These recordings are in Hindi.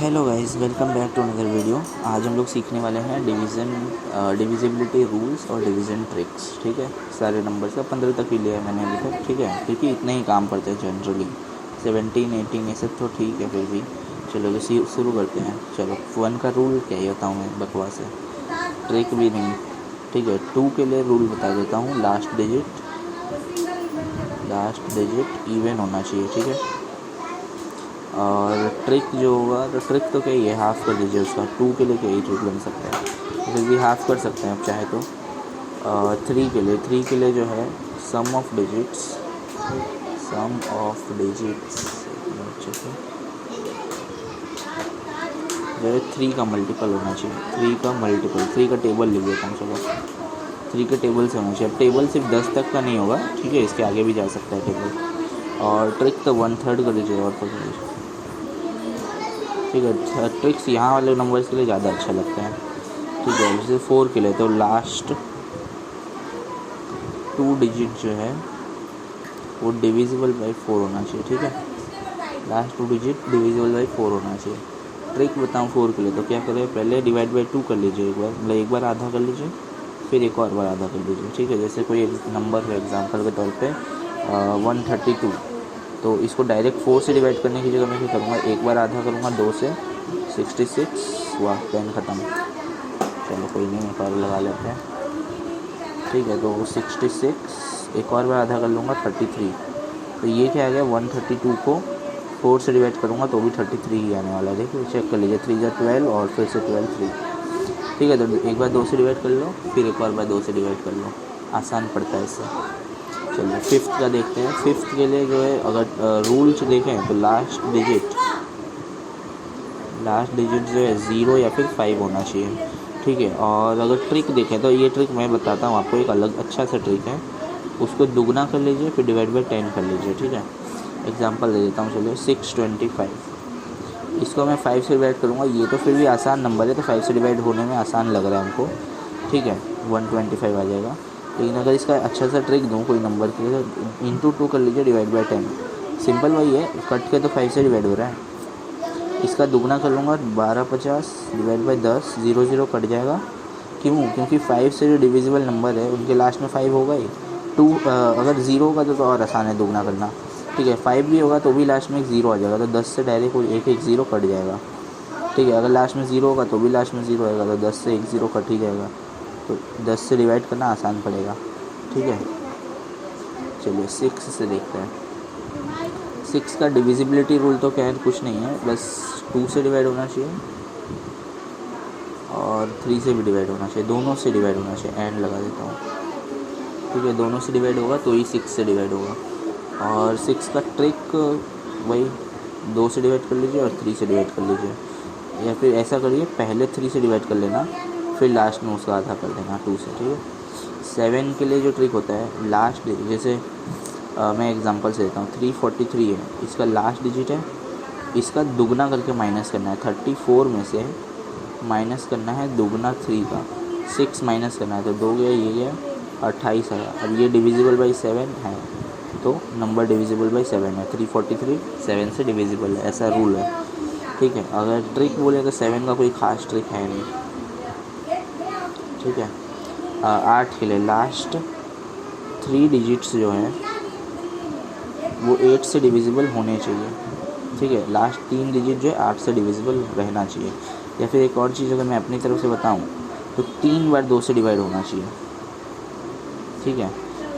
Hello guys, welcome back to another video. आज हम लोग सीखने वाले हैं डिविजिबिलिटी रूल्स और डिवीज़न ट्रिक्स। ठीक है, सारे नंबर से 15 तक ही लिया है मैंने अभी तक। ठीक है, क्योंकि इतने ही काम करते हैं जनरली। 17, 18 ये सब तो ठीक है, फिर भी चलो तो शुरू करते हैं। चलो 1 का रूल क्या ही बताऊँ मैं, बकवास है, ट्रिक भी नहीं। ठीक है, 2 के लिए रूल बता देता हूँ। लास्ट डिजिट इवन होना चाहिए। ठीक है, और ट्रिक जो होगा, तो ट्रिक तो क्या ही है, हाफ़ कर दीजिए उसका। 2 के लिए क्या ही ट्रिक बन सकता है, फिर भी हाफ़ कर सकते हैं आप चाहे तो। 3 के लिए जो है सम ऑफ डिजिट्स जो है 3 का मल्टीपल होना चाहिए। 3 का टेबल लिख देता हूँ। चलो 3 के टेबल से होना चाहिए। अब टेबल सिर्फ 10 तक का नहीं होगा, ठीक है, इसके आगे भी जा सकता है टेबल। और ट्रिक तो 1/3 कर दीजिए और कर दीजिए। ठीक है, ट्रिक्स यहाँ वाले नंबर्स के लिए ज़्यादा अच्छा लगता है। ठीक है, जैसे 4 के लिए तो लास्ट 2 डिजिट जो है वो डिविजिबल बाई 4 होना चाहिए। ठीक है, लास्ट 2 डिजिट डिविजिबल बाई 4 होना चाहिए। ट्रिक बताऊँ 4 के लिए, तो क्या करें, पहले डिवाइड बाई 2 कर लीजिए एक बार, मतलब एक बार आधा कर लीजिए, फिर एक और बार आधा कर लीजिए। ठीक है, जैसे कोई नंबर है एग्जांपल के तौर पे 132, तो इसको डायरेक्ट 4 से डिवाइड करने की जगह मैं क्या करूँगा, एक बार आधा करूँगा 2 से, 66 हुआ, पेन ख़त्म। चलो कोई नहीं, एक और लगा लेते हैं। ठीक है, तो 66 एक और बार आधा कर लूँगा 33। तो ये क्या आ गया, 132 को 4 से डिवाइड करूँगा तो भी 33 ही आने वाला है। देखिए, चेक कर लीजिए, 3 या 12 और फिर से 12 3। ठीक है, तो एक बार 2 से डिवाइड कर लो, फिर एक और बार 2 से डिवाइड कर लो, आसान पड़ता है इससे। चलिए 5th का देखते हैं। 5th के लिए जो है, अगर रूल्स देखें तो लास्ट डिजिट जो है 0 या फिर 5 होना चाहिए। ठीक है, और अगर ट्रिक देखें तो ये ट्रिक मैं बताता हूँ आपको, एक अलग अच्छा सा ट्रिक है। उसको दुगना कर लीजिए, फिर डिवाइड बाई 10 कर लीजिए। ठीक है, एग्जांपल दे देता हूँ। चलिए 625, इसको मैं 5 से डिवाइड करूँगा। ये तो फिर भी आसान नंबर है, तो 5 से डिवाइड होने में आसान लग रहा है हमको। ठीक है, 125 आ जाएगा। लेकिन अगर इसका अच्छा सा ट्रिक दूँ कोई नंबर के लिए, तो इंटू 2 कर लीजिए, डिवाइड बाई 10। सिंपल वही है, कट के तो 5 से डिवाइड हो रहा है। इसका दुगना कर लूँगा, 1250 डिवाइड बाई 10, 0 0 कट जाएगा। क्यों? क्योंकि 5 से जो डिविजिबल नंबर है उनके लास्ट में 5 होगा ही। 2 अगर 0 होगा तो और आसान है दुगना करना। ठीक है, 5 भी होगा तो भी लास्ट में एक 0 आ जाएगा, तो 10 से डायरेक्ट कोई एक 0 कट जाएगा। ठीक है, अगर लास्ट में 0 होगा तो भी लास्ट में 0 आएगा, तो 10 से एक 0 कट ही जाएगा। तो 10 से डिवाइड करना आसान पड़ेगा। ठीक है, चलिए 6 से देखते हैं। 6 का डिविजिबिलिटी रूल तो खैर कुछ नहीं है, बस 2 से डिवाइड होना चाहिए और 3 से भी डिवाइड होना चाहिए, दोनों से डिवाइड होना चाहिए। एंड लगा देता हूँ। ठीक है, दोनों से डिवाइड होगा तो ही 6 से डिवाइड होगा। और 6 का ट्रिक वही, 2 से डिवाइड कर लीजिए और 3 से डिवाइड कर लीजिए, या फिर ऐसा करिए, पहले 3 से डिवाइड कर लेना, फिर लास्ट में उसका आधा कर देना 2 से। ठीक है, 7 के लिए जो ट्रिक होता है, लास्ट जैसे मैं एग्जांपल से देता हूँ। 343 है, इसका लास्ट डिजिट है, इसका दुगना करके माइनस करना है। 34 में से माइनस करना है दुगना 3 का, 6 माइनस करना है, तो 2 गया, ये गया, 28 आया। अब ये डिविजिबल बाई 7 है, तो नंबर डिविजिबल बाई 7 है। 343 7 से डिविजिबल है, ऐसा रूल है। ठीक है, अगर ट्रिक बोले तो 7 का कोई ख़ास ट्रिक है नहीं। ठीक है, 8 के लिए लास्ट 3 डिजिट्स जो हैं वो 8 से डिविजिबल होने चाहिए। ठीक है, लास्ट 3 डिजिट जो है 8 से डिविजिबल रहना चाहिए। या फिर एक और चीज़ अगर मैं अपनी तरफ से बताऊं, तो 3 बार 2 से डिवाइड होना चाहिए। ठीक है,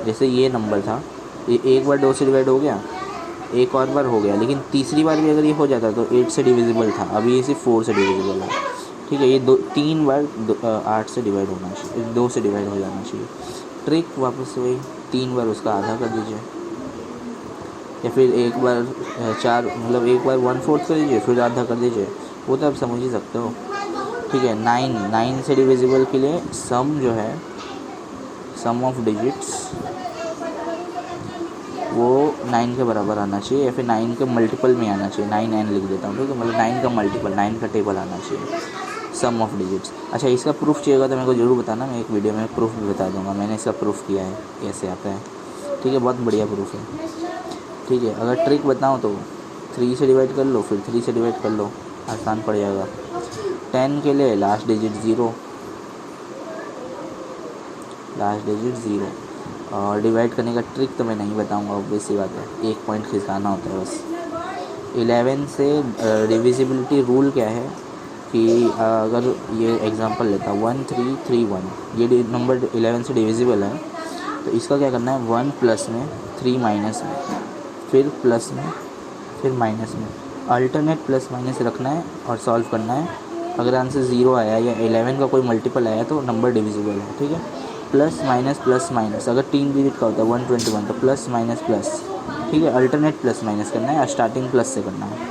जैसे ये नंबर था, ये एक बार 2 से डिवाइड हो गया, एक और बार हो गया, लेकिन तीसरी बार भी अगर ये हो जाता तो 8 से डिविजिबल था, अभी ये सिर्फ 4 से डिविजिबल है। ठीक है, ये 3 बार 8 से डिवाइड होना चाहिए, 2 से डिवाइड हो जाना चाहिए। ट्रिक वापस वही, 3 बार उसका आधा कर दीजिए, या फिर एक बार 4, मतलब एक बार 1/4 कर दीजिए, फिर आधा कर दीजिए, वो तो आप समझ ही सकते हो। ठीक है, 9 से डिविजिबल के लिए सम जो है, सम ऑफ डिजिट्स वो 9 के बराबर आना चाहिए, या फिर 9 के मल्टीपल में आना चाहिए। 9n लिख देता हूँ। ठीक है, मतलब 9 का मल्टीपल, 9 का टेबल आना चाहिए, सम ऑफ डिजिट्स। अच्छा, इसका प्रूफ चाहिएगा तो मेरे को ज़रूर बताना, मैं एक वीडियो में प्रूफ भी बता दूँगा। मैंने इसका प्रूफ किया है, कैसे आता है। ठीक है, बहुत बढ़िया प्रूफ है। ठीक है, अगर ट्रिक बताऊँ तो 3 से डिवाइड कर लो, फिर 3 से डिवाइड कर लो, आसान पड़ जाएगा। 10 के लिए लास्ट डिजिट 0, लास्ट डिजिट 0। और डिवाइड करने का ट्रिक तो मैं नहीं बताऊंगा, ऑब्वियस सी बात है, एक पॉइंट खिसकाना होता है बस। 11 से डिविजिबिलिटी रूल क्या है कि अगर ये एग्जांपल लेता 1331, ये नंबर 11 से डिविजिबल है, तो इसका क्या करना है 1 प्लस में, 3 माइनस में, फिर प्लस में, फिर माइनस में, अल्टरनेट प्लस माइनस रखना है और सॉल्व करना है। अगर आंसर 0 आया या 11 का कोई मल्टीपल आया तो नंबर डिविजिबल है, ठीक है। प्लस माइनस, अगर 3 डिजिट का होता है 121 तो प्लस माइनस प्लस, ठीक है। अल्टरनेट प्लस माइनस करना है, स्टार्टिंग प्लस से करना है।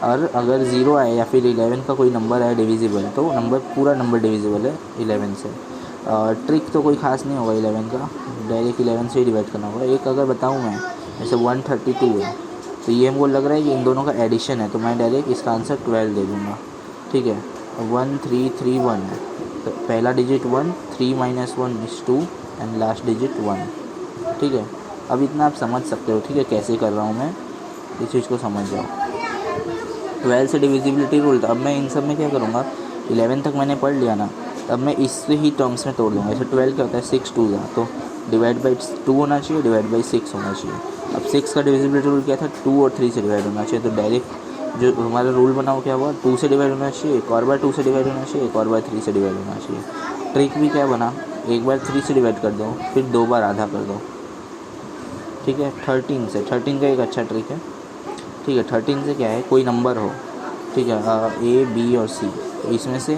और अगर 0 आया या फिर 11 का कोई नंबर आया डिविजिबल तो नंबर पूरा नंबर डिविजिबल है 11 से। ट्रिक तो कोई ख़ास नहीं होगा 11 का, डायरेक्ट 11 से ही डिवाइड करना होगा। एक अगर बताऊँ मैं, जैसे 132 है तो ये हमको लग रहा है कि इन दोनों का एडिशन है, तो मैं डायरेक्ट इसका आंसर 12 दे दूँगा, ठीक है। 1331 है तो पहला digit 1, 3 minus 1 is 2 and last digit 1, ठीक है। अब इतना आप समझ सकते हो, ठीक है, कैसे कर रहा हूँ मैं, इस चीज़ को समझ जाओ। 12 से डिविजिबिलिटी रूल था। अब मैं इन सब में क्या करूँगा, 11 तक मैंने पढ़ लिया ना, अब मैं इससे ही टर्म्स में तोड़ दूँगा। जैसे 12 क्या होता है 6 2 का, तो डिवाइड बाई 2 होना चाहिए, डिवाइड बाई 6 होना चाहिए। अब 6 का डिविजिबिलिटी रूल क्या था, 2 और 3 से डिवाइड होना चाहिए, तो डायरेक्ट जो हमारा रूल बना वो क्या हुआ, 2 से डिवाइड होना चाहिए, एक और बार 2 से डिवाइड होना चाहिए, एक और बार 3 से डिवाइड होना चाहिए। ट्रिक भी क्या बना, एक बार 3 से डिवाइड कर दो, फिर 2 बार आधा कर दो, ठीक है। 13 से, 13 का एक अच्छा ट्रिक है, ठीक है। 13 से क्या है, कोई नंबर हो, ठीक है, ए बी और सी, तो इसमें से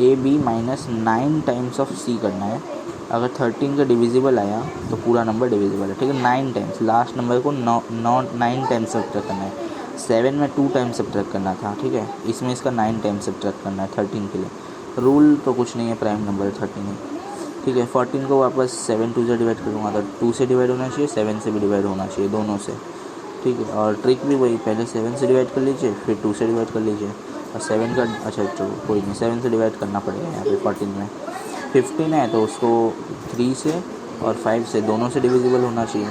A B minus 9 times of C करना है। अगर 13 का डिविजिबल आया तो पूरा नंबर डिविजिबल है, ठीक है। 9 टाइम्स, लास्ट नंबर को 9 टाइम्स सब्ट्रैक्ट करना है। 7 में 2 टाइम्स सब्ट्रैक्ट करना था, ठीक है, इसमें इसका 9 टाइम्स सब्ट्रैक्ट करना है 13 के लिए। रूल तो कुछ नहीं है, प्राइम नंबर 13 है, ठीक है। 14 को वापस 7 2 से डिवाइड करूँगा तो 2 से डिवाइड होना चाहिए, 7 से भी डिवाइड होना चाहिए, दोनों से, ठीक है। और ट्रिक भी वही, पहले 7 से डिवाइड कर लीजिए, फिर 2 से डिवाइड कर लीजिए। और 7 का, अच्छा चलो कोई नहीं, 7 से डिवाइड करना पड़ेगा यहाँ पे 14 में। 15 है तो उसको 3 से और 5 से, दोनों से डिविजिबल होना चाहिए,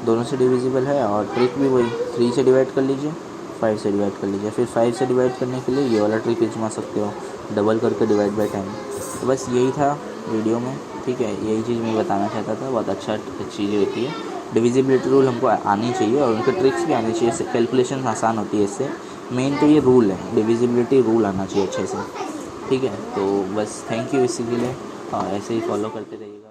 दोनों से डिविजिबल है। और ट्रिक भी वही, 3 से डिवाइड कर लीजिए, 5 से डिवाइड कर लीजिए, फिर 5 से डिवाइड करने के लिए ये वाला ट्रिक आजमा सकते हो, डबल करके डिवाइड बाई 10। तो बस यही था वीडियो में, ठीक है, यही चीज़ मैं बताना चाहता था। बहुत अच्छा चीज़ें होती है, डिविजिबिलिटी रूल हमको आनी चाहिए और उनके ट्रिक्स भी आनी चाहिए, कैलकुलेशन आसान होती है इससे। मेन तो ये रूल है, डिविजिबिलिटी रूल आना चाहिए अच्छे से, ठीक है। तो बस थैंक यू इसी के लिए, और ऐसे ही फॉलो करते रहिएगा।